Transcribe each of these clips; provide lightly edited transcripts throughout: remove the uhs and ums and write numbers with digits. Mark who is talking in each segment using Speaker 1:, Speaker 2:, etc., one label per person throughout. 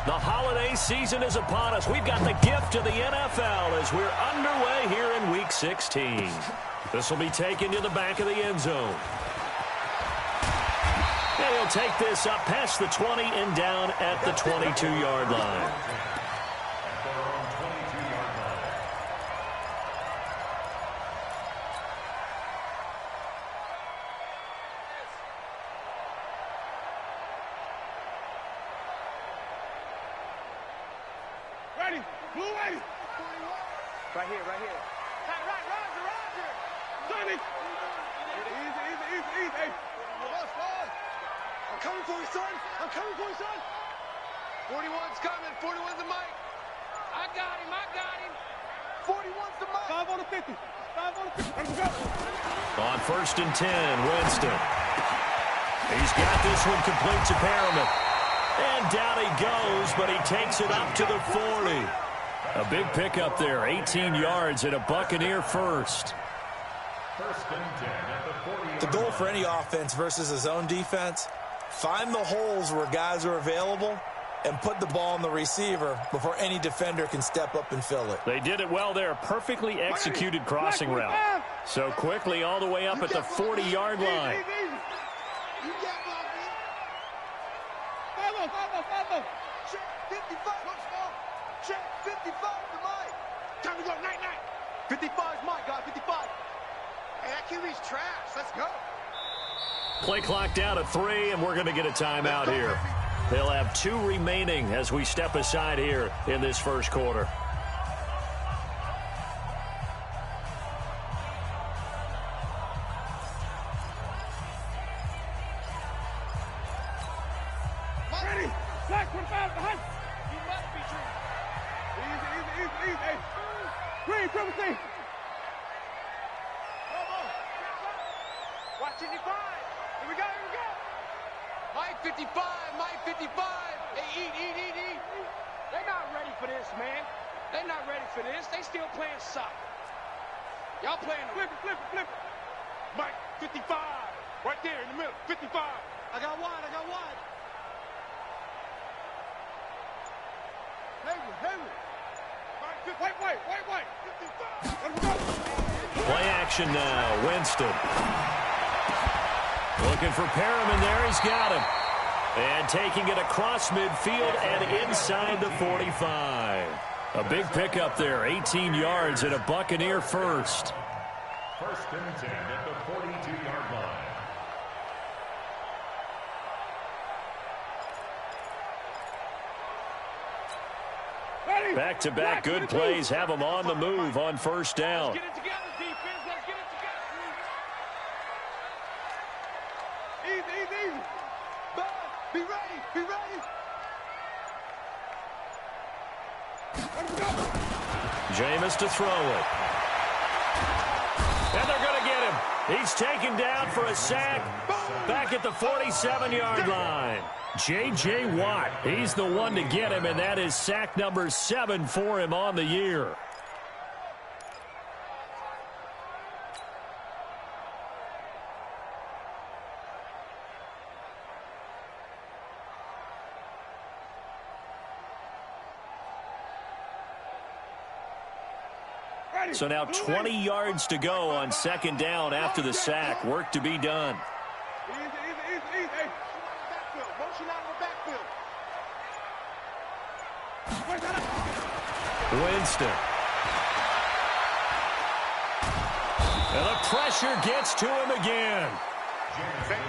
Speaker 1: The holiday season is upon us. We've got the gift of the NFL as we're underway here in Week 16. This will be taken to the back of the end zone. And he'll take this up past the 20 and down at the 22-yard line.
Speaker 2: Right here, right here. Right, Roger. Sonny. Easy. Hey. I'm coming for you, son. 41's coming. 41's the mic. I got him. 41's the mic. 5 on the 50. Let's go.
Speaker 1: On 1st and 10, Winston. He's got this one complete to Perriman. And down he goes, but he takes it up to the 40. A big pickup there, 18 yards and a Buccaneer first.
Speaker 3: The goal for any offense versus his own defense, find the holes where guys are available and put the ball on the receiver before any defender can step up and fill it.
Speaker 1: They did it well there, perfectly executed crossing route. So quickly all the way up at the 40-yard line.
Speaker 2: Check 55. Check 55 to Mike. Time to go. Night. 55's Mike, guys. 55. Hey, that QB's trash. Let's go.
Speaker 1: Play clock down to 3, and we're going to get a timeout here. They'll have 2 remaining as we step aside here in this first quarter.
Speaker 2: Ready. Black 25 behind. You must be true. Easy. Green, triple C. Watch 55. Here we go. Mike 55. Hey, eat. They're not ready for this, man. They're not ready for this. They still playing soccer. Y'all playing flip it. Mike 55. Right there in the middle. 55. I got wide. Wait. 55.
Speaker 1: Play action now, Winston. Looking for Perriman there, he's got him. And taking it across midfield and inside the 45. A big pickup there, 18 yards and a Buccaneer first.
Speaker 4: 1st and 10 at the 42-yard line.
Speaker 1: Back-to-back good plays have them on the move on 1st down.
Speaker 2: Get it together, defense. Let's get it together. Easy. Be ready. Let's go.
Speaker 1: Jameis to throw it. And they're going to get him. He's taken down for a sack back at the 47-yard line. J.J. Watt, he's the one to get him, and that is sack number 7 for him on the year. So now 20 yards to go on 2nd down after the sack. Work to be done.
Speaker 2: Easy. Motion out of the backfield.
Speaker 1: Winston. And the pressure gets to him again.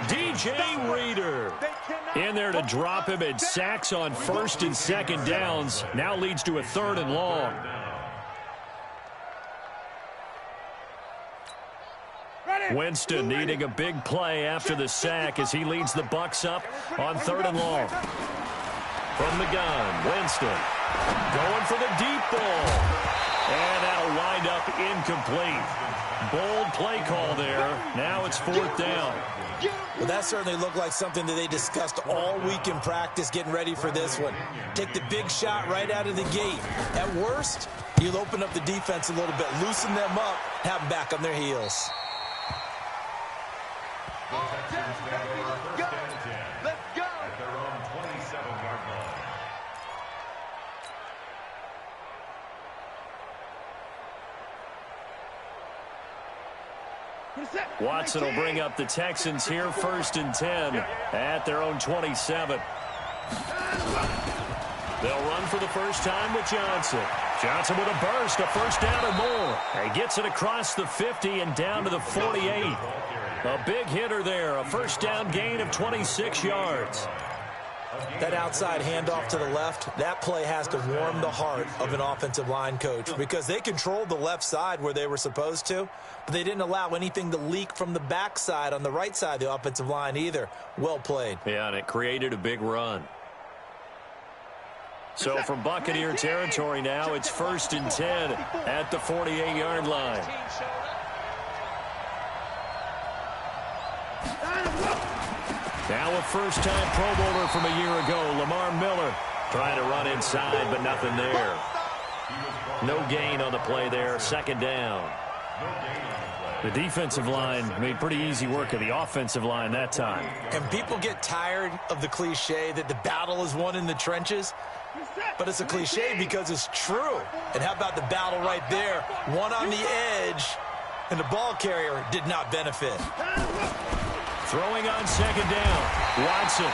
Speaker 1: DJ Reader in there to drop him, and sacks on 1st and 2nd downs. Now leads to a 3rd and long. Winston needing a big play after the sack as he leads the Bucs up on 3rd and long. From the gun, Winston going for the deep ball. And that'll wind up incomplete. Bold play call there. Now it's 4th down.
Speaker 3: Well, that certainly looked like something that they discussed all week in practice getting ready for this one. Take the big shot right out of the gate. At worst, you'll open up the defense a little bit, loosen them up, have them back on their heels.
Speaker 2: Let's go.
Speaker 4: At their own 27-yard line.
Speaker 1: Watson will bring up the Texans here, 1st and 10 at their own 27. They'll run for the first time with Johnson. Johnson with a burst, a first down and more. He gets it across the 50 and down to the 48. A big hitter there, a first down gain of 26 yards.
Speaker 3: That outside handoff to the left, that play has to warm the heart of an offensive line coach because they controlled the left side where they were supposed to, but they didn't allow anything to leak from the backside on the right side of the offensive line either. Well played.
Speaker 1: Yeah, and it created a big run. So from Buccaneer territory now, it's 1st and 10 at the 48-yard line. Now a first-time Pro Bowler from a year ago, Lamar Miller, trying to run inside, but nothing there. No gain on the play there, 2nd down. The defensive line made pretty easy work of the offensive line that time.
Speaker 3: And people get tired of the cliche that the battle is won in the trenches, but it's a cliche because it's true. And how about the battle right there? One on the edge, and the ball carrier did not benefit.
Speaker 1: Throwing on 2nd down. Watson.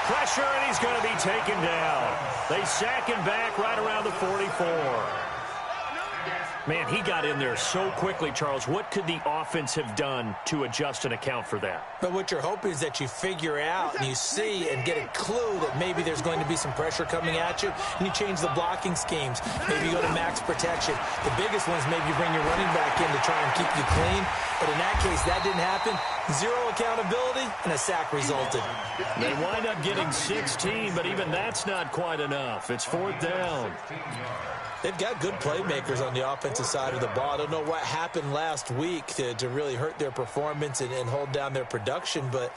Speaker 1: Pressure, and he's going to be taken down. They sack him back right around the 44. Man, he got in there so quickly, Charles. What could the offense have done to adjust and account for that?
Speaker 3: But what you're hoping is that you figure out and you see and get a clue that maybe there's going to be some pressure coming at you, and you change the blocking schemes. Maybe you go to max protection. The biggest one is maybe you bring your running back in to try and keep you clean. But in that case, that didn't happen. 0 accountability, and a sack resulted.
Speaker 1: They wind up getting 16, but even that's not quite enough. It's 4th down.
Speaker 3: They've got good playmakers on the offensive side of the ball. I don't know what happened last week to really hurt their performance and hold down their production, but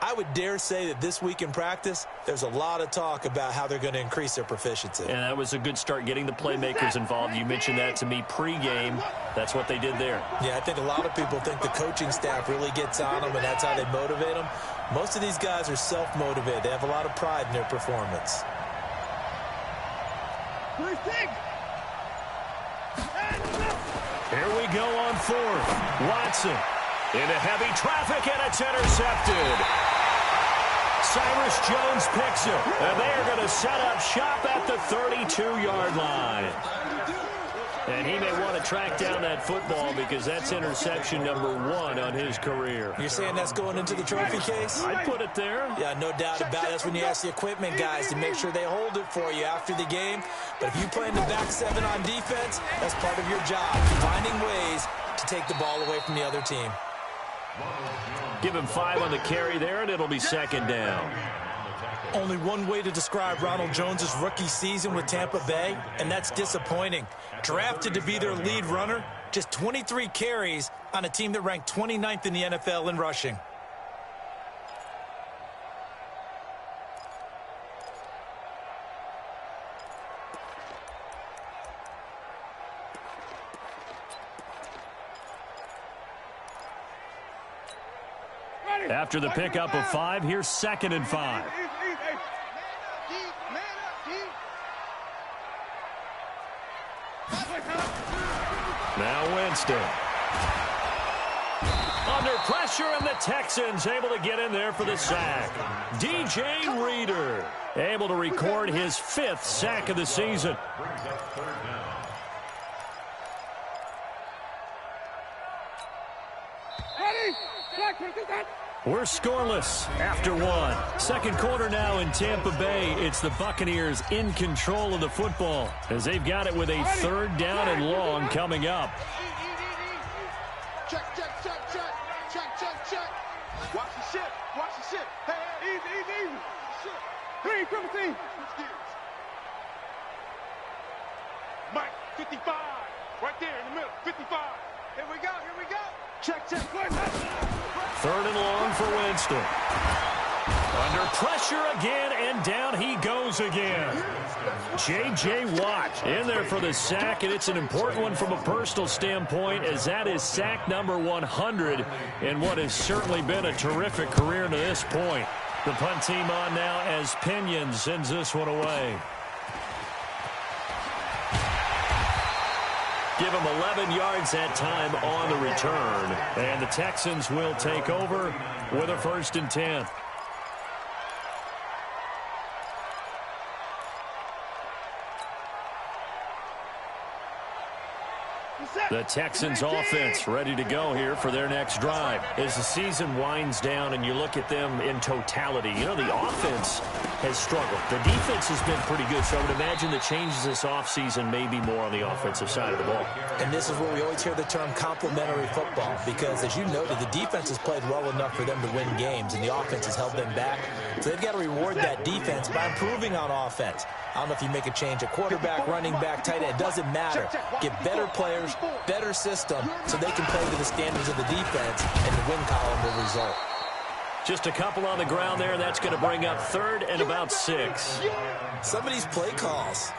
Speaker 3: I would dare say that this week in practice, there's a lot of talk about how they're going to increase their proficiency.
Speaker 1: And that was a good start, getting the playmakers involved. You mentioned that to me pregame. That's what they did there.
Speaker 3: Yeah, I think a lot of people think the coaching staff really gets on them, and that's how they motivate them. Most of these guys are self-motivated. They have a lot of pride in their performance.
Speaker 1: Here we go on 4th. Watson into heavy traffic, and it's intercepted. Cyrus Jones picks it, and they are going to set up shop at the 32-yard line. And he may want to track down that football because that's interception number 1 on his career.
Speaker 3: You're saying that's going into the trophy case?
Speaker 1: I'd put it there.
Speaker 3: Yeah, no doubt about it. That's when you ask the equipment guys to make sure they hold it for you after the game. But if you play in the back 7 on defense, that's part of your job, finding ways to take the ball away from the other team.
Speaker 1: Give him 5 on the carry there, and it'll be 2nd down.
Speaker 3: Only one way to describe Ronald Jones' rookie season with Tampa Bay, and that's disappointing. Drafted to be their lead runner, just 23 carries on a team that ranked 29th in the NFL in rushing.
Speaker 1: After the pickup of 5, here's 2nd and 5. Now Winston. Under pressure, and the Texans able to get in there for the sack. DJ Reader able to record his 5th sack of the season. We're scoreless after 1. Second quarter now in Tampa Bay. It's the Buccaneers in control of the football as they've got it with a 3rd down and long coming up.
Speaker 2: Check, check, check, check, check, check, check. Watch the ship, watch the ship. Hey, hey, easy, easy, easy. Green, triple team. Mike, 55. Right there in the middle, 55. Here we go, here we go. Check, check, play.
Speaker 1: 3rd and long for Winston. Under pressure again, and down he goes again. J.J. Watt in there for the sack, and it's an important one from a personal standpoint, as that is sack number 100 in what has certainly been a terrific career to this point. The punt team on now as Pinion sends this one away. Give him 11 yards that time on the return. And the Texans will take over with a 1st and 10. The Texans offense ready to go here for their next drive. As the season winds down and you look at them in totality, you know, the offense has struggled. The defense has been pretty good, so I would imagine the changes this offseason may be more on the offensive side of the ball.
Speaker 3: And this is where we always hear the term complementary football, because as you noted, the defense has played well enough for them to win games, and the offense has held them back. So they've got to reward that defense by improving on offense. I don't know if you make a change at quarterback, running back, tight end. It doesn't matter. Get better players, better system, so they can play to the standards of the defense, and the win column will result.
Speaker 1: Just a couple on the ground there. That's going to bring up 3rd and about 6.
Speaker 3: Some of these play calls,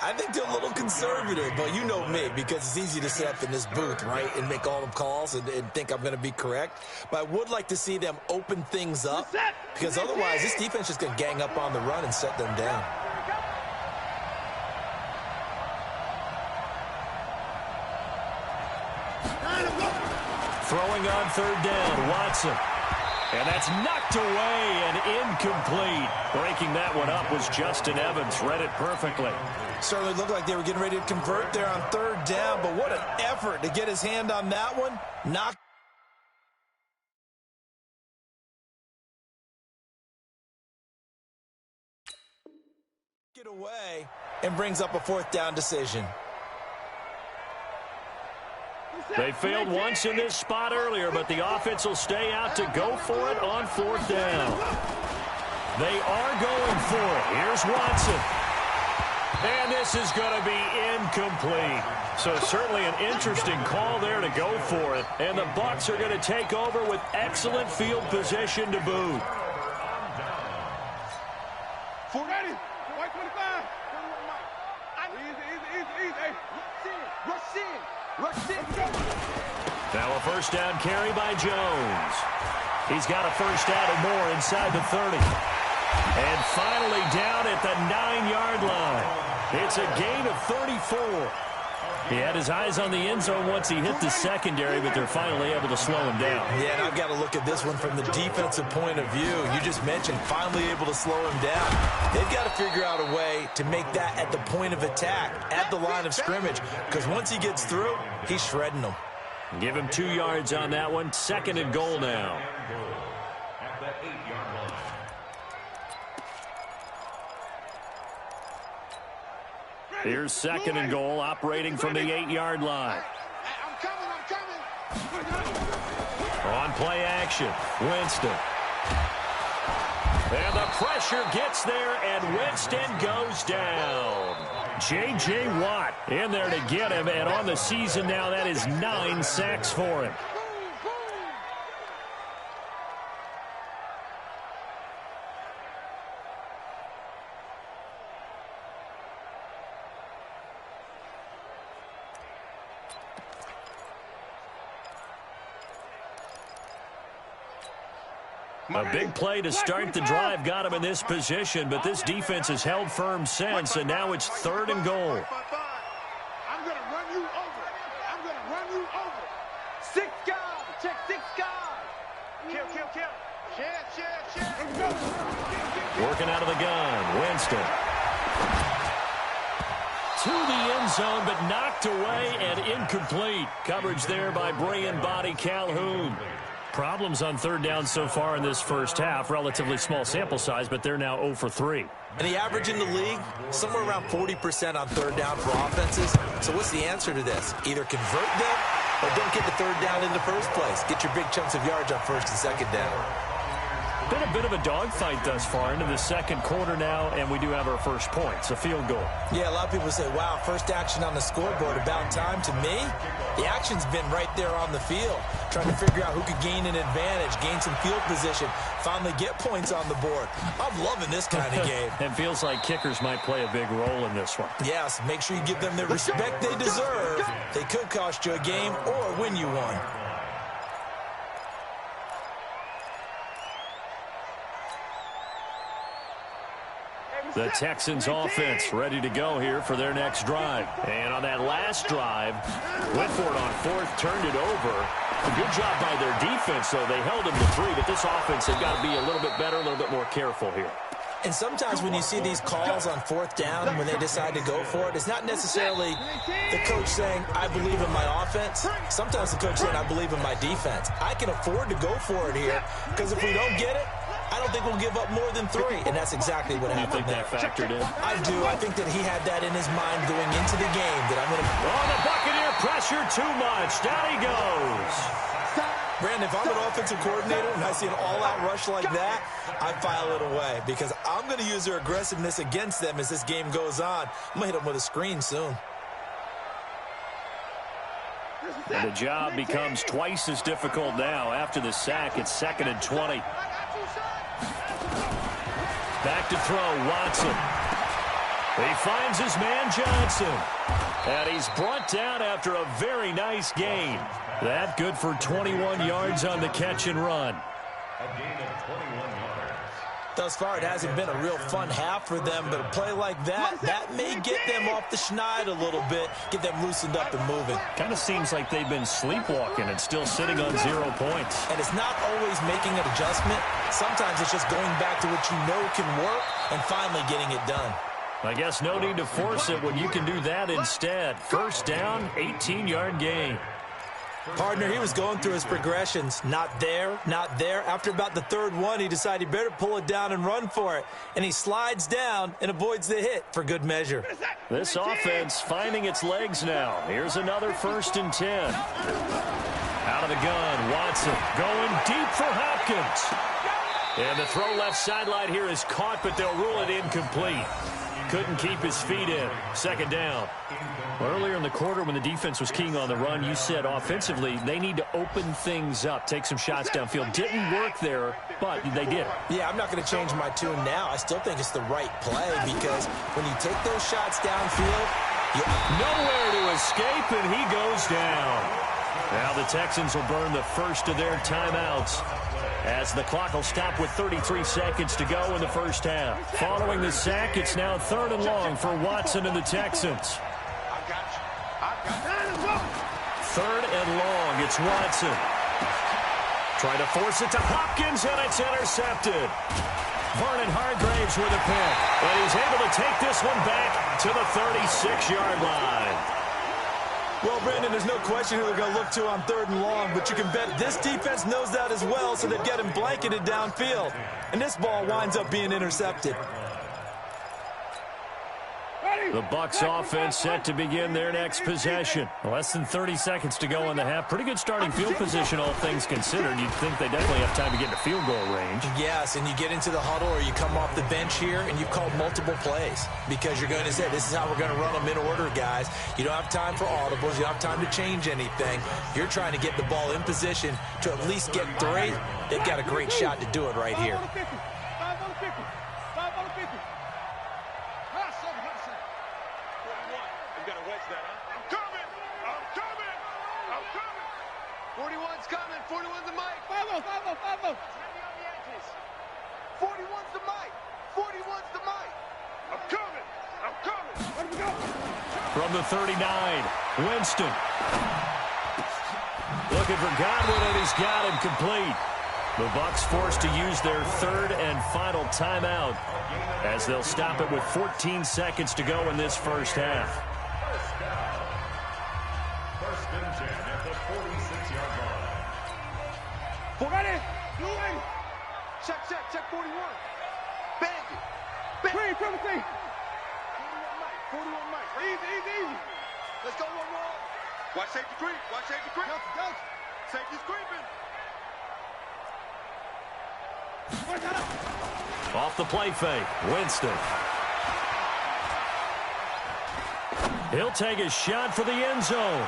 Speaker 3: I think they're a little conservative, but you know me, because it's easy to sit up in this booth, right, and make all the calls and think I'm going to be correct. But I would like to see them open things up, because otherwise this defense is going to gang up on the run and set them down.
Speaker 1: Throwing on 3rd down, Watson. And that's knocked away and incomplete. Breaking that one up was Justin Evans. Read it perfectly.
Speaker 3: Certainly looked like they were getting ready to convert there on 3rd down, but what an effort to get his hand on that one. Knocked. Get away and brings up a 4th down decision.
Speaker 1: They failed once in this spot earlier, but the offense will stay out to go for it on 4th down. They are going for it. Here's Watson. And this is going to be incomplete. So certainly an interesting call there to go for it. And the Bucs are going to take over with excellent field position to boot.
Speaker 2: 490. White 25. Easy. Rush in.
Speaker 1: Now a 1st down carry by Jones. He's got a 1st down or more inside the 30. And finally down at the 9-yard line. It's a gain of 34. He had his eyes on the end zone once he hit the secondary, but they're finally able to slow him down.
Speaker 3: Yeah, and I've got to look at this one from the defensive point of view. You just mentioned finally able to slow him down. They've got to figure out a way to make that at the point of attack, at the line of scrimmage, because once he gets through, he's shredding them.
Speaker 1: Give him 2 yards on that one. 2nd and goal now.
Speaker 4: At the 8-yard line.
Speaker 1: Here's 2nd and goal, operating from the 8-yard line.
Speaker 2: I'm coming.
Speaker 1: On play action, Winston. And the pressure gets there, and Winston goes down. J.J. Watt in there to get him, and on the season now, that is 9 sacks for him. A big play to start the drive got him in this position, but this defense has held firm since, and now it's 3rd and goal.
Speaker 2: I'm going to run you over. 6 guys. Check 6 guys. Kill. Share.
Speaker 1: Working out of the gun, Winston. To the end zone, but knocked away and incomplete. Coverage there by Brian Body Calhoun. Problems on 3rd down so far in this first half. Relatively small sample size, but they're now 0 for 3.
Speaker 3: And the average in the league, somewhere around 40% on 3rd down for offenses. So what's the answer to this? Either convert them or don't get the 3rd down in the first place. Get your big chunks of yards on 1st and 2nd down.
Speaker 1: Been a bit of a dogfight thus far into the 2nd quarter now, and we do have our first points, a field goal.
Speaker 3: Yeah, a lot of people say, wow, first action on the scoreboard, about time. To me, the action's been right there on the field, trying to figure out who could gain an advantage, gain some field position, finally get points on the board. I'm loving this kind of game.
Speaker 1: It feels like kickers might play a big role in this one.
Speaker 3: Yes, make sure you give them the respect they deserve. They could cost you a game or win you one.
Speaker 1: The Texans offense ready to go here for their next drive. And on that last drive, went for it on fourth, turned it over. A good job by their defense, though. They held them to 3, but this offense has got to be a little bit better, a little bit more careful here.
Speaker 3: And sometimes when you see these calls on fourth down, when they decide to go for it, it's not necessarily the coach saying, I believe in my offense. Sometimes the coach saying, I believe in my defense. I can afford to go for it here because if we don't get it, I don't think we'll give up more than 3. And that's exactly what happened there.
Speaker 1: You think that factored in?
Speaker 3: I do. I think that he had that in his mind going into the game that I'm going to...
Speaker 1: Oh, the Buccaneer pressure too much. Down he goes.
Speaker 3: Brandon, if I'm an offensive coordinator and I see an all-out rush like that, I file it away because I'm going to use their aggressiveness against them as this game goes on. I'm going to hit them with a screen soon.
Speaker 1: And the job becomes twice as difficult now. After the sack, it's 2nd and 20. Back to throw, Watson. He finds his man, Johnson. And he's brought down after a very nice gain. That good for 21 yards on the catch and run.
Speaker 4: A gain of 21 yards.
Speaker 3: Thus far, it hasn't been a real fun half for them, but a play like that may get them off the schneid a little bit, get them loosened up and moving.
Speaker 1: Kind of seems like they've been sleepwalking and still sitting on 0 points.
Speaker 3: And it's not always making an adjustment. Sometimes it's just going back to what you know can work and finally getting it done.
Speaker 1: I guess no need to force it when you can do that instead. First down, 18-yard gain.
Speaker 3: Partner, he was going through his progressions. Not there, not there. After about the 3rd one, he decided he better pull it down and run for it. And he slides down and avoids the hit for good measure.
Speaker 1: This offense finding its legs now. Here's another 1st and 10. Out of the gun, Watson going deep for Hopkins. And the throw left sideline here is caught, but they'll rule it incomplete. Couldn't keep his feet in. 2nd down. Earlier in the quarter when the defense was keying on the run, you said offensively they need to open things up, take some shots downfield. Didn't work there, but they did.
Speaker 3: Yeah, I'm not going to change my tune now. I still think it's the right play because when you take those shots downfield,
Speaker 1: nowhere to escape, and he goes down. Now the Texans will burn the first of their timeouts as the clock will stop with 33 seconds to go in the first half. Following the sack, it's now 3rd and long for Watson and the Texans. 3rd and long, it's Watson. Trying to force it to Hopkins, and it's intercepted. Vernon Hargreaves with a pick, and he's able to take this one back to the 36-yard line.
Speaker 3: Well, Brandon, there's no question who they're going to look to on 3rd and long, but you can bet this defense knows that as well, so they've got him blanketed downfield. And this ball winds up being intercepted.
Speaker 1: The Bucs offense set to begin their next possession. Less than 30 seconds to go in the half. Pretty good starting field position, all things considered. You'd think they definitely have time to get to field goal range.
Speaker 3: Yes, and you get into the huddle or you come off the bench here and you've called multiple plays because you're going to say, this is how we're going to run them in order, guys. You don't have time for audibles. You don't have time to change anything. You're trying to get the ball in position to at least get 3. They've got a great shot to do it right here.
Speaker 1: From the 39, Winston. Looking for Godwin, and he's got him complete. The Bucs forced to use their 3rd and final timeout as they'll stop it with 14 seconds to go in this first half.
Speaker 4: 1st and 10 at the 46-yard line.
Speaker 2: Check 41. Bang it. Bang it. 41 Mike. Easy. Let's go one more. Watch safety creep. Go. Safety's creeping.
Speaker 1: Off the play fake, Winston. He'll take a shot for the end zone.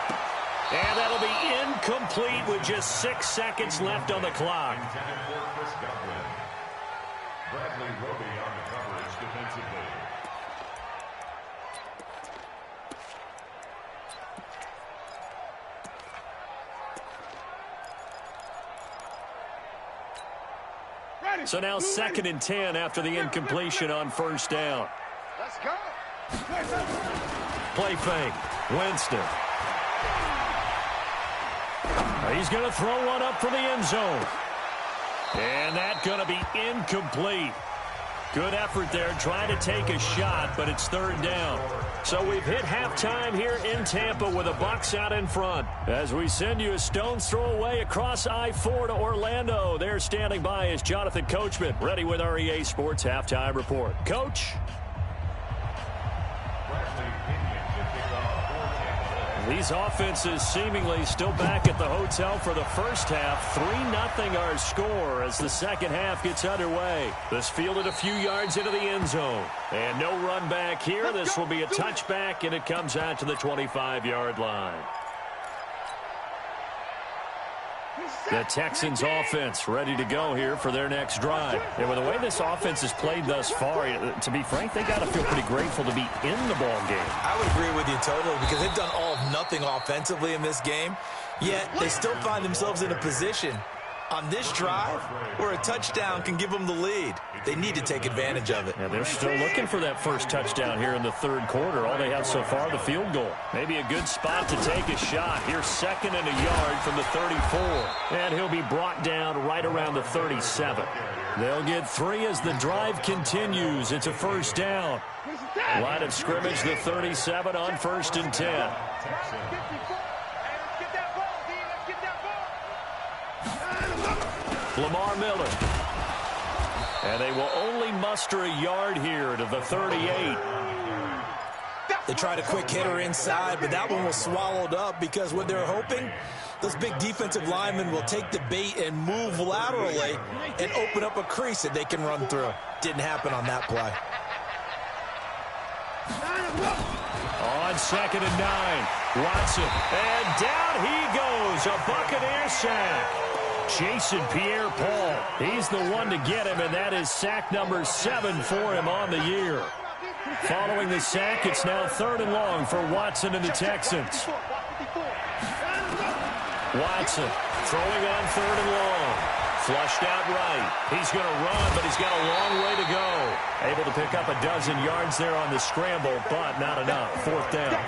Speaker 1: And that'll be incomplete with just 6 seconds left on the clock.
Speaker 4: Intended for Chris Godwin. Bradley Roby on the coverage defensively.
Speaker 1: So now 2nd and 10 after the incompletion on 1st down. Play fake. Winston. He's going to throw one up for the end zone. And that's going to be incomplete. Good effort there, trying to take a shot, but it's third down. So we've hit halftime here in Tampa with the Bucs out in front. As we send you a stone's throw away across I-4 to Orlando. There standing by is Jonathan Coachman, ready with our EA Sports Halftime Report. Coach? These offenses seemingly still back at the hotel for the first half. 3-0 our score as the second half gets underway. This fielded a few yards into the end zone. And no run back here. This will be a touchback, and it comes out to the 25-yard line. The Texans offense ready to go here for their next drive. And with the way this offense has played thus far, to be frank, they got to feel pretty grateful to be in the ball game.
Speaker 3: I would agree with you totally because they've done all of nothing offensively in this game, yet they still find themselves in a position on this drive where a touchdown can give them the lead. They need to take advantage of it.
Speaker 1: And they're still looking for that first touchdown here in the third quarter. All they have so far, the field goal. Maybe a good spot to take a shot. Here's 2nd and a yard from the 34. And he'll be brought down right around the 37. They'll get 3 as the drive continues. It's a first down. Line of scrimmage, the 37 on 1st and 10. Lamar Miller. And they will only muster a yard here to the 38.
Speaker 3: They tried a quick hitter inside, but that one was swallowed up because what they're hoping, those big defensive linemen will take the bait and move laterally and open up a crease that they can run through. Didn't happen on that play.
Speaker 1: On 2nd and 9, Watson. And down he goes, a Buccaneer sack. Jason Pierre-Paul, he's the one to get him, and that is sack number 7 for him on the year. Following the sack, it's now 3rd and long for Watson and the Texans. Watson throwing on 3rd and long. Flushed out right. He's going to run, but he's got a long way to go. Able to pick up a dozen yards there on the scramble, but not enough. 4th down.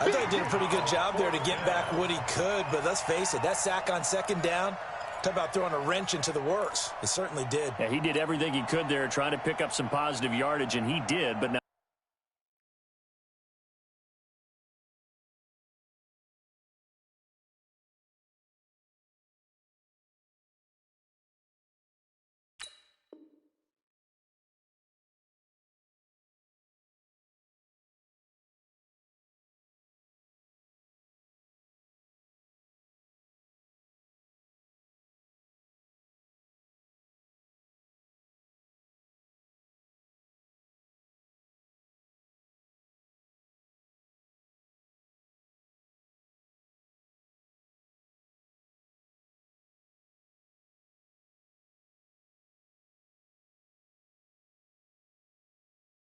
Speaker 3: I thought he did a pretty good job there to get back what he could, but let's face it, that sack on 2nd down, talk about throwing a wrench into the works. It certainly did.
Speaker 1: Yeah, he did everything he could there, trying to pick up some positive yardage, and he did, but now.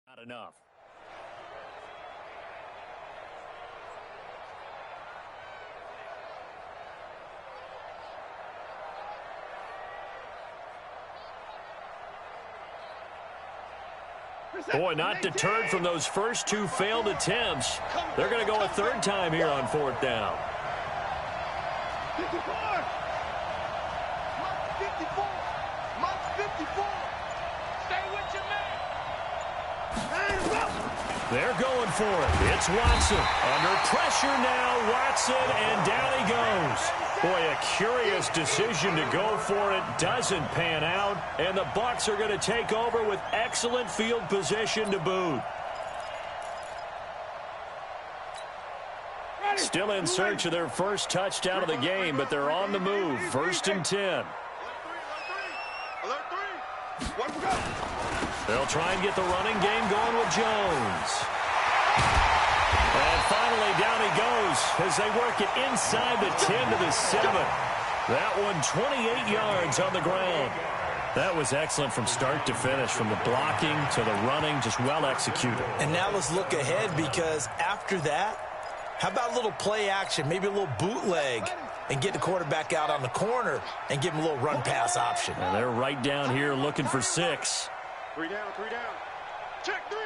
Speaker 1: Not enough. Boy, not deterred from those first 2 failed attempts. They're going to go a 3rd time here on 4th down.
Speaker 2: 54. Mike 54. Mike 54. Stay with your man.
Speaker 1: They're going for it. It's Watson. Under pressure now, Watson, and down he goes. Boy, a curious decision to go for it. Doesn't pan out, and the Bucs are going to take over with excellent field position to boot. Still in search of their first touchdown of the game, but they're on the move. 1st and 10. They'll try and get the running game going with Jones. And finally, down he goes as they work it inside the 10 to the 7. That one 28 yards on the ground. That was excellent from start to finish, from the blocking to the running, just well executed.
Speaker 3: And now let's look ahead because after that, how about a little play action, maybe a little bootleg, and get the quarterback out on the corner and give him a little run-pass option.
Speaker 1: And they're right down here looking for 6.
Speaker 2: 3 down, 3 down. Check 3,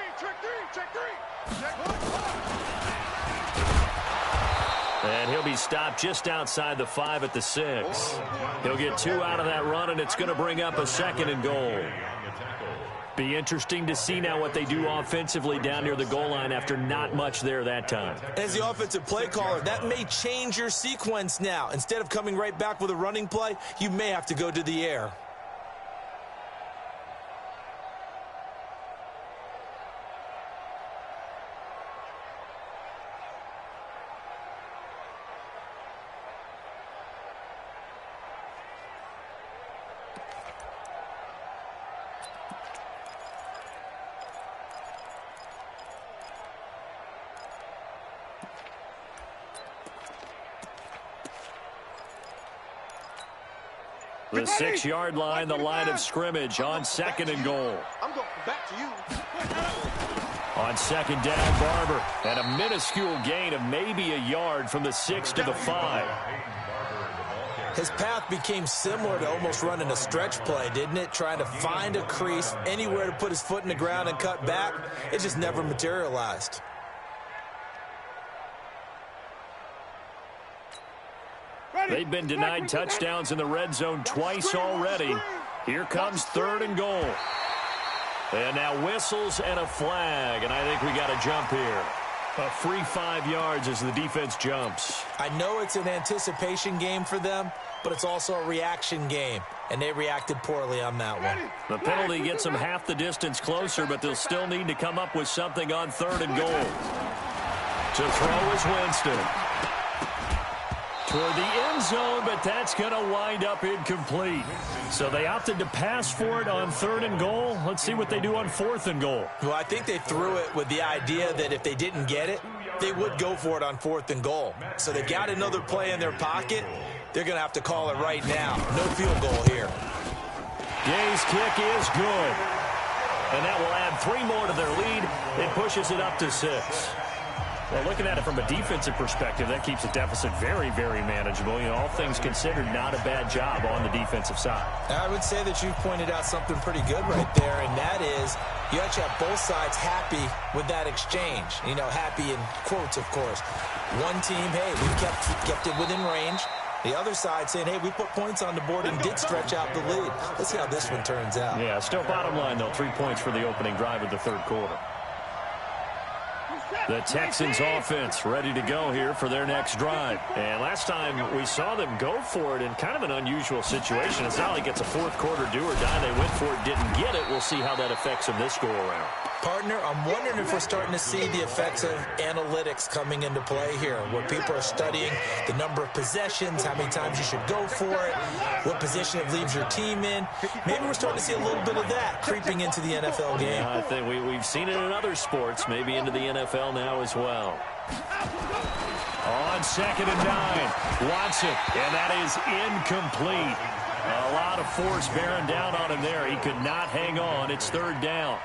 Speaker 1: And he'll be stopped just outside the 5 at the 6. He'll get 2 out of that run, and it's going to bring up a 2nd and goal. Be interesting to see now what they do offensively down near the goal line after not much there that time.
Speaker 3: As the offensive play caller, that may change your sequence now. Instead of coming right back with a running play, you may have to go to the air.
Speaker 1: The 6-yard line, the line of scrimmage on 2nd and goal.
Speaker 2: I'm going back to you.
Speaker 1: On 2nd down, Barber. And a minuscule gain of maybe a yard from the 6 to the 5.
Speaker 3: His path became similar to almost running a stretch play, didn't it? Trying to find a crease, anywhere to put his foot in the ground and cut back. It just never materialized.
Speaker 1: They've been denied touchdowns in the red zone twice already. Here comes 3rd and goal. And now whistles and a flag, and I think we got a jump here. A free 5 yards as the defense jumps.
Speaker 3: I know it's an anticipation game for them, but it's also a reaction game, and they reacted poorly on that one.
Speaker 1: The penalty gets them half the distance closer, but they'll still need to come up with something on 3rd and goal. To throw is Winston. Toward the end zone, but that's going to wind up incomplete. So they opted to pass for it on 3rd and goal. Let's see what they do on 4th and goal.
Speaker 3: Well, I think they threw it with the idea that if they didn't get it, they would go for it on 4th and goal. So they've got another play in their pocket. They're going to have to call it right now. No field goal here.
Speaker 1: Gay's kick is good. And that will add 3 more to their lead. It pushes it up to 6. Well, looking at it from a defensive perspective, that keeps the deficit very, very manageable. You know, all things considered, not a bad job on the defensive side.
Speaker 3: I would say that you've pointed out something pretty good right there, and that is you actually have both sides happy with that exchange. You know, happy in quotes, of course. One team, hey, we kept it within range. The other side saying, hey, we put points on the board and did stretch out the lead. Let's see how this one turns out.
Speaker 1: Yeah, still bottom line, though, 3 points for the opening drive of the 3rd quarter. The Texans offense ready to go here for their next drive. And last time we saw them go for it in kind of an unusual situation. It's not like it's a 4th quarter do or die. They went for it, didn't get it. We'll see how that affects them this go around.
Speaker 3: Partner, I'm wondering if we're starting to see the effects of analytics coming into play here, where people are studying the number of possessions, how many times you should go for it, what position it leaves your team in. Maybe we're starting to see a little bit of that creeping into the NFL game.
Speaker 1: I think we've seen it in other sports, maybe into the NFL now as well. On 2nd and 9, Watson, and that is incomplete. A lot of force bearing down on him there. He could not hang on. It's 3rd down.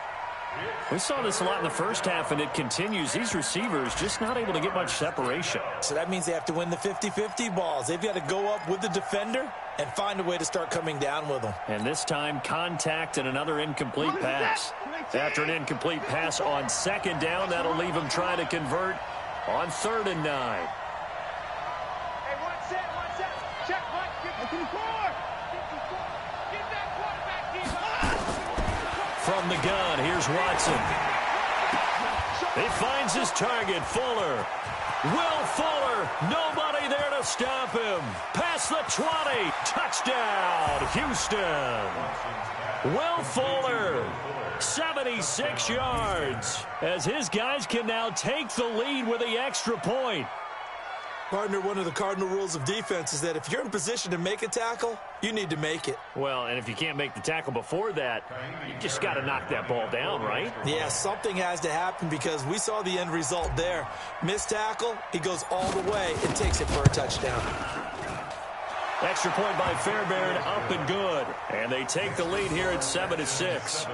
Speaker 1: We saw this a lot in the first half, and it continues. These receivers just not able to get much separation.
Speaker 3: So that means they have to win the 50-50 balls. They've got to go up with the defender and find a way to start coming down with them.
Speaker 1: And this time, contact and another incomplete pass. After an incomplete pass on 2nd down, that'll leave them trying to convert on 3rd and 9.
Speaker 2: Hey, one set. Check, 54. Get that quarterback deep.
Speaker 1: From the gun, here's Watson. He finds his target, Fuller. Will Fuller, nobody there to stop him. Past the 20, touchdown, Houston. Will Fuller, 76 yards, as his guys can now take the lead with the extra point.
Speaker 3: Partner, one of the cardinal rules of defense is that if you're in position to make a tackle, you need to make it.
Speaker 1: Well, and if you can't make the tackle before that, you just got to knock that ball down, right?
Speaker 3: Yeah, something has to happen because we saw the end result there. Missed tackle, he goes all the way and takes it for a touchdown.
Speaker 1: Extra point by Fairbairn, up and good. And they take the lead here at 7-6.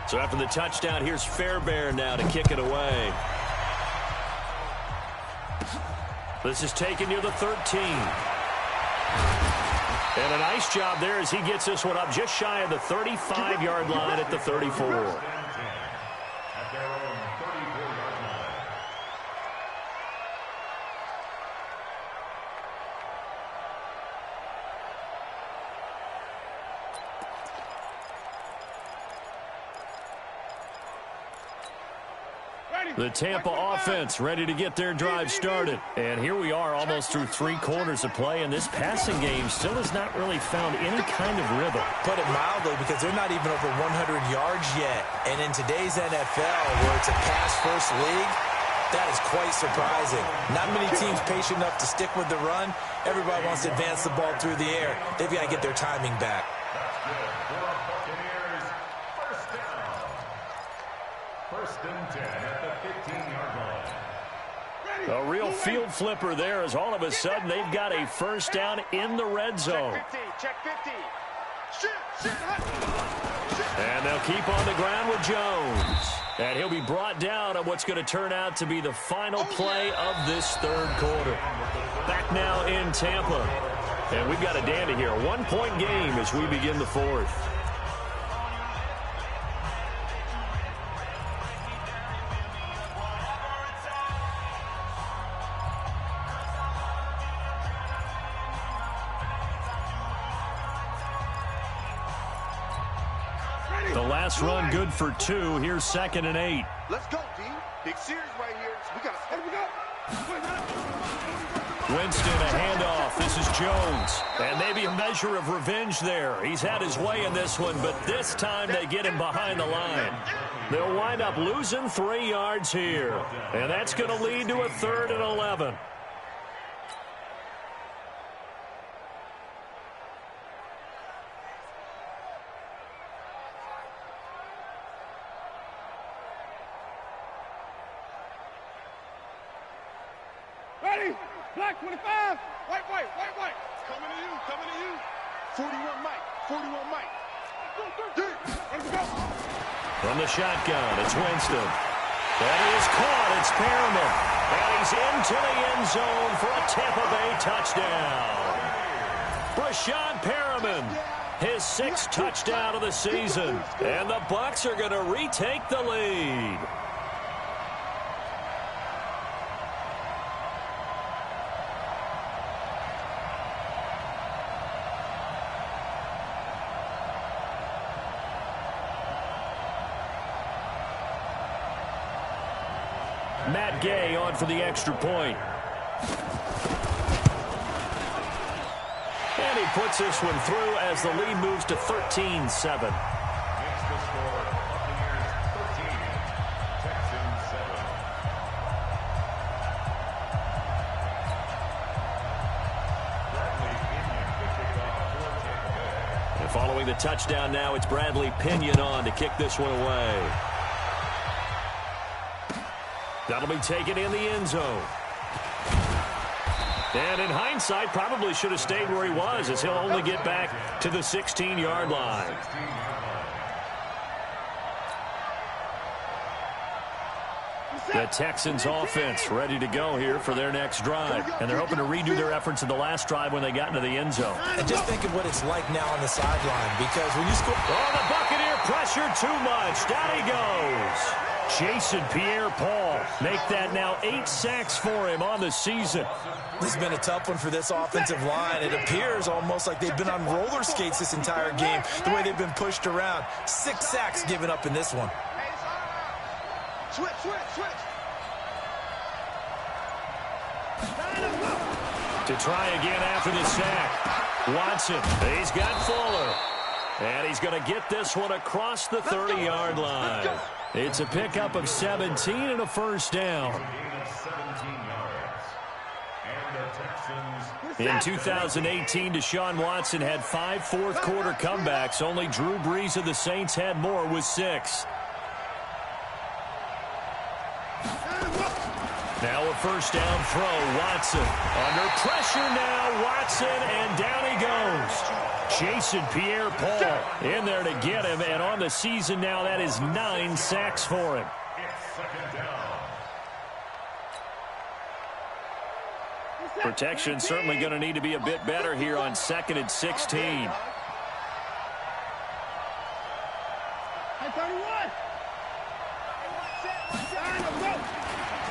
Speaker 1: So after the touchdown, here's Fairbairn now to kick it away. This is taken near the 13. And a nice job there as he gets this one up just shy of the 35-yard line at the 34. The Tampa offense ready to get their drive started. And here we are almost through 3 quarters of play, and this passing game still has not really found any kind of rhythm.
Speaker 3: Put it mildly, because they're not even over 100 yards yet. And in today's NFL, where it's a pass-first league, that is quite surprising. Not many teams patient enough to stick with the run. Everybody wants to advance the ball through the air. They've got to get their timing back.
Speaker 4: That's good for Buccaneers. First down. First and 10 at the 15-yard line.
Speaker 1: A real field flipper there as all of a sudden they've got a first down in the red zone.
Speaker 2: Check 50. Shoot.
Speaker 1: And they'll keep on the ground with Jones. And he'll be brought down on what's going to turn out to be the final play of this third quarter. Back now in Tampa. And we've got a dandy here. A 1-point game as we begin the fourth. The last run good for 2. Here's 2nd and 8.
Speaker 2: Let's go, D. Big series right here. We got to
Speaker 1: Winston, a handoff. This is Jones. And maybe a measure of revenge there. He's had his way in this one, but this time they get him behind the line. They'll wind up losing 3 yards here. And that's going to lead to a 3rd and 11.
Speaker 2: Ready? Black 25. White. Coming to you. 41 Mike. Let's go.
Speaker 1: From the shotgun, it's Winston. And he is caught. It's Perriman. And he's into the end zone for a Tampa Bay touchdown. Brashad Perriman, his 6th touchdown of the season. And the Bucs are going to retake the lead. Matt Gay on for the extra point. And he puts this one through as the lead moves to 13-7.
Speaker 4: Makes the score Buccaneers 13, Texans 7. Bradley Pinion to kick off for Tampa Bay.
Speaker 1: And following the touchdown now, it's Bradley Pinion on to kick this one away. That'll be taken in the end zone. And in hindsight, probably should have stayed where he was, as he'll only get back to the 16-yard line. The Texans offense ready to go here for their next drive. And they're hoping to redo their efforts in the last drive when they got into the end zone.
Speaker 3: And just think of what it's like now on the sideline, because when you score...
Speaker 1: Oh, the Buccaneer pressure too much. Down he goes. Jason Pierre-Paul make that now 8 sacks for him on the season.
Speaker 3: This has been a tough one for this offensive line. It appears almost like they've been on roller skates this entire game, the way they've been pushed around. 6 sacks given up in this one.
Speaker 2: Switch.
Speaker 1: To try again after the sack. Watson, he's got Fuller. And he's going to get this one across the 30-yard line. It's a pickup of 17 and a first down. In 2018, Deshaun Watson had 5 fourth-quarter comebacks. Only Drew Brees of the Saints had more with 6. Now a first down throw. Watson under pressure now. Watson, and down he goes. Jason Pierre-Paul in there to get him, and on the season now, that is 9 sacks for him.
Speaker 4: It's second down.
Speaker 1: Protection certainly going to need to be a bit better here on 2nd and 16.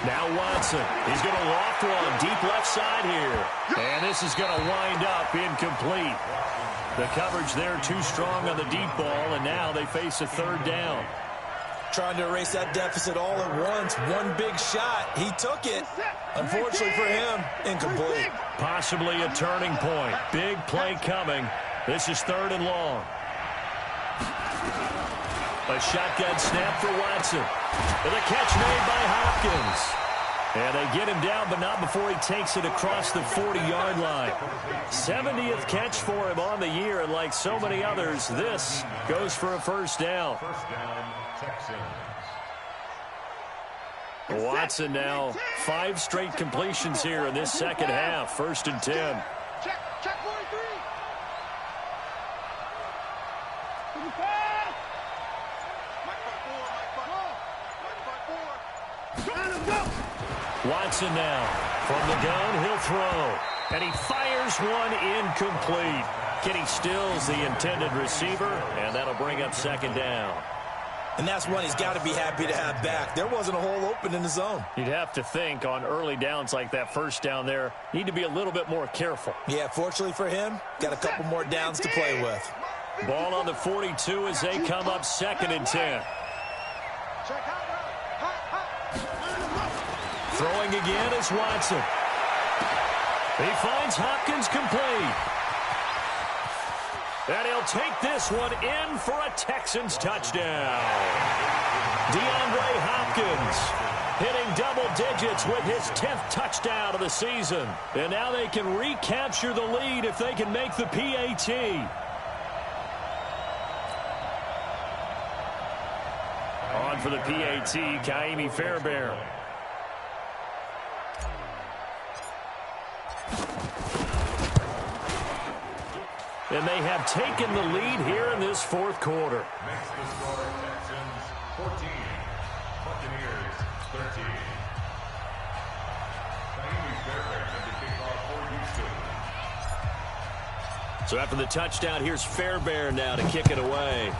Speaker 1: Now Watson. He's going to loft one deep left side here. And this is going to wind up incomplete. The coverage there too strong on the deep ball, and now they face a 3rd down.
Speaker 3: Trying to erase that deficit all at once. One big shot. He took it. Unfortunately for him, incomplete.
Speaker 1: Possibly a turning point. Big play coming. This is 3rd and long. A shotgun snap for Watson. And a catch made by Hopkins. And they get him down, but not before he takes it across the 40-yard line. 70th catch for him on the year, and like so many others, this goes for a 1st down.
Speaker 4: First down, Texans.
Speaker 1: Watson now 5 straight completions here in this 2nd half. 1st and 10.
Speaker 2: Check 43.
Speaker 1: Watson now from the gun, he'll throw, and he fires one incomplete. Kenny Stills the intended receiver, and that'll bring up 2nd down.
Speaker 3: And that's one he's got to be happy to have back. There wasn't a hole open in the zone.
Speaker 1: You'd have to think on early downs like that 1st down there, need to be a little bit more careful.
Speaker 3: Yeah, fortunately for him, got a couple more downs to play with.
Speaker 1: Ball on the 42 as they come up 2nd and 10. Throwing again is Watson. He finds Hopkins complete. And he'll take this one in for a Texans touchdown. DeAndre Hopkins hitting double digits with his 10th touchdown of the season. And now they can recapture the lead if they can make the PAT. On for the PAT, Kaimi Fairbairn. And they have taken the lead here in this 4th quarter.
Speaker 4: Makes the score Texans 14, Buccaneers 13. Kaimi Fairbairn at the kickoff for Houston.
Speaker 1: So after the touchdown, here's Fairbairn now to kick it away.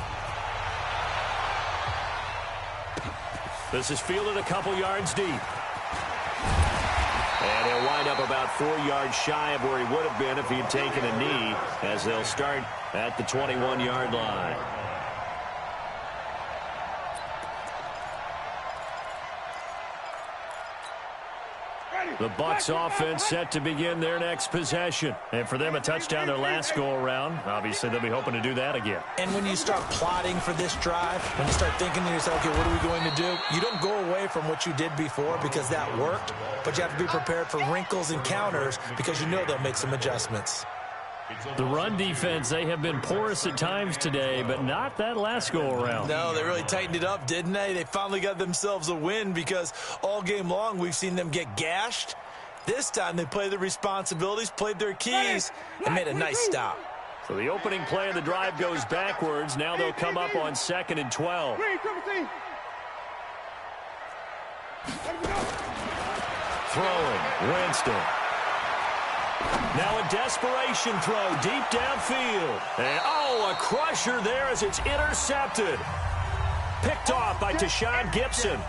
Speaker 1: This is fielded a couple yards deep. And he'll wind up about 4 yards shy of where he would have been if he had taken a knee, as they'll start at the 21-yard line. The Bucs offense set to begin their next possession. And for them, a touchdown their last go-around. Obviously, they'll be hoping to do that again.
Speaker 3: And when you start plotting for this drive, when you start thinking to yourself, okay, what are we going to do? You don't go away from what you did before because that worked, but you have to be prepared for wrinkles and counters because you know they'll make some adjustments.
Speaker 1: The run defense, they have been porous at times today, but not that last go-around.
Speaker 3: No, they really tightened it up, didn't they? They finally got themselves a win because all game long we've seen them get gashed. This time they played the responsibilities, played their keys, and made a nice stop.
Speaker 1: So the opening play of the drive goes backwards. Now they'll come up on 2nd and 12. Throwing, Winston. Now a desperation throw deep downfield. And, a crusher there as it's intercepted. Picked off by Tashawn Gibson.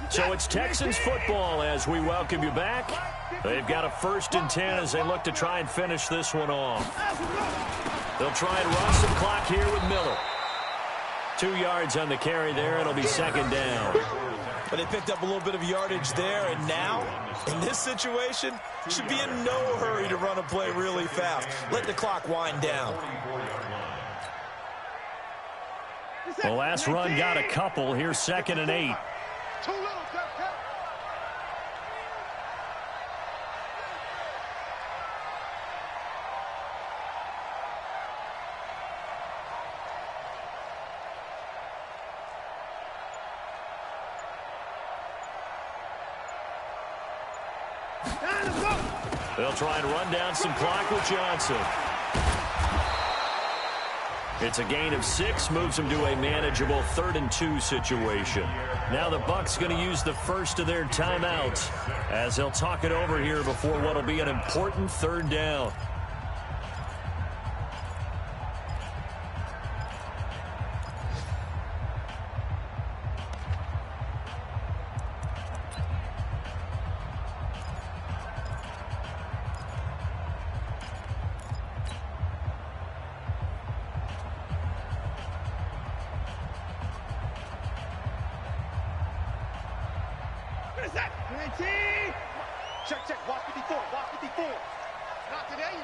Speaker 1: So it's Texans football as we welcome you back. They've got a 1st and 10 as they look to try and finish this one off. They'll try and run some clock here with Miller. 2 yards on the carry there. It'll be 2nd down.
Speaker 3: But they picked up a little bit of yardage there, and now, in this situation, should be in no hurry to run a play really fast. Let the clock wind down.
Speaker 1: The last run got a couple. Here's 2nd and 8.
Speaker 2: Too little, cut.
Speaker 1: They'll try and run down some clock with Johnson. It's a gain of 6, moves them to a manageable 3rd and 2 situation. Now the Bucs going to use the first of their timeouts as they'll talk it over here before what will be an important 3rd down.
Speaker 2: Check. Watch 54. Not today, you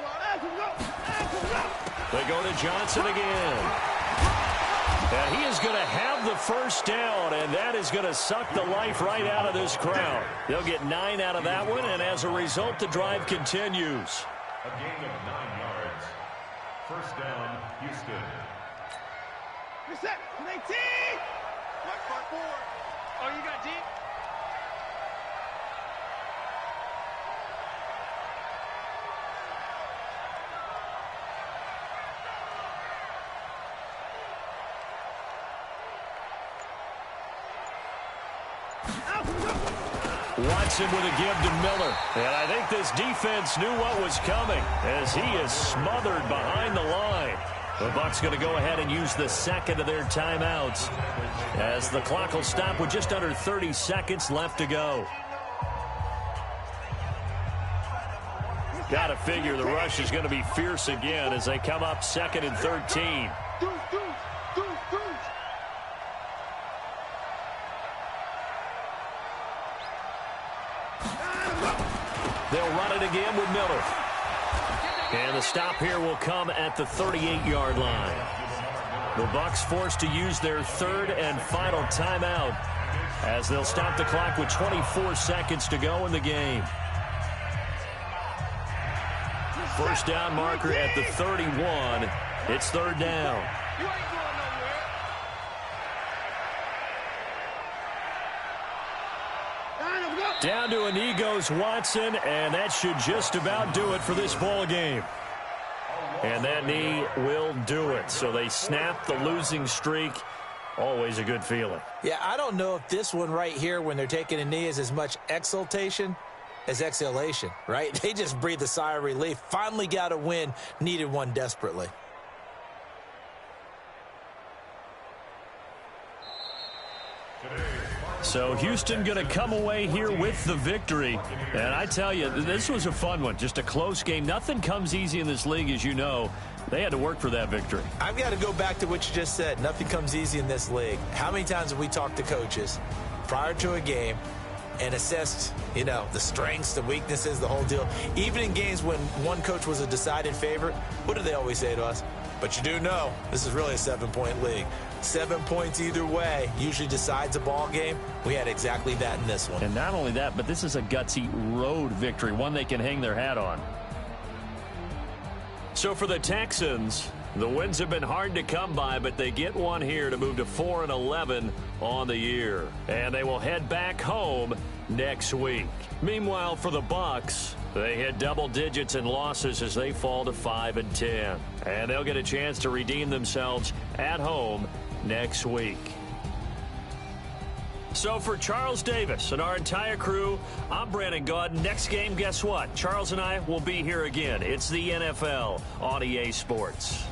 Speaker 1: They go to Johnson again. And he is going to have the first down, and that is going to suck the life right out of this crowd. They'll get 9 out of that one, and as a result, the drive continues.
Speaker 4: A gain of 9 yards. First down, Houston.
Speaker 2: You're set. 18. Mark forward. Oh, you got deep?
Speaker 1: Watson with a give to Miller. And I think this defense knew what was coming as he is smothered behind the line. The Bucs going to go ahead and use the second of their timeouts as the clock will stop with just under 30 seconds left to go. Got to figure the rush is going to be fierce again as they come up 2nd and 13. They'll run it again with Miller. And the stop here will come at the 38-yard line. The Bucs forced to use their 3rd and final timeout as they'll stop the clock with 24 seconds to go in the game. First down marker at the 31. It's 3rd down. Down to a knee goes Watson, and that should just about do it for this ball game. And that knee will do it. So they snap the losing streak. Always a good feeling.
Speaker 3: Yeah, I don't know if this one right here when they're taking a knee is as much exultation as exhalation, right? They just breathe a sigh of relief. Finally got a win, needed one desperately.
Speaker 1: So Houston going to come away here with the victory. And I tell you, this was a fun one. Just a close game. Nothing comes easy in this league, as you know. They had to work for that victory.
Speaker 3: I've got to go back to what you just said. Nothing comes easy in this league. How many times have we talked to coaches prior to a game and assessed, the strengths, the weaknesses, the whole deal? Even in games when one coach was a decided favorite, what do they always say to us? But you do know this is really a 7-point league. 7 points either way usually decides a ball game. We had exactly that in this one.
Speaker 1: And not only that, but this is a gutsy road victory, one they can hang their hat on. So for the Texans, the wins have been hard to come by, but they get one here to move to 4-11 on the year. And they will head back home next week. Meanwhile, for the Bucs, they hit double digits in losses as they fall to 5-10. And they'll get a chance to redeem themselves at home next week. So for Charles Davis and our entire crew, I'm Brandon Gaudin. Next game, guess what? Charles and I will be here again. It's the NFL on EA Sports.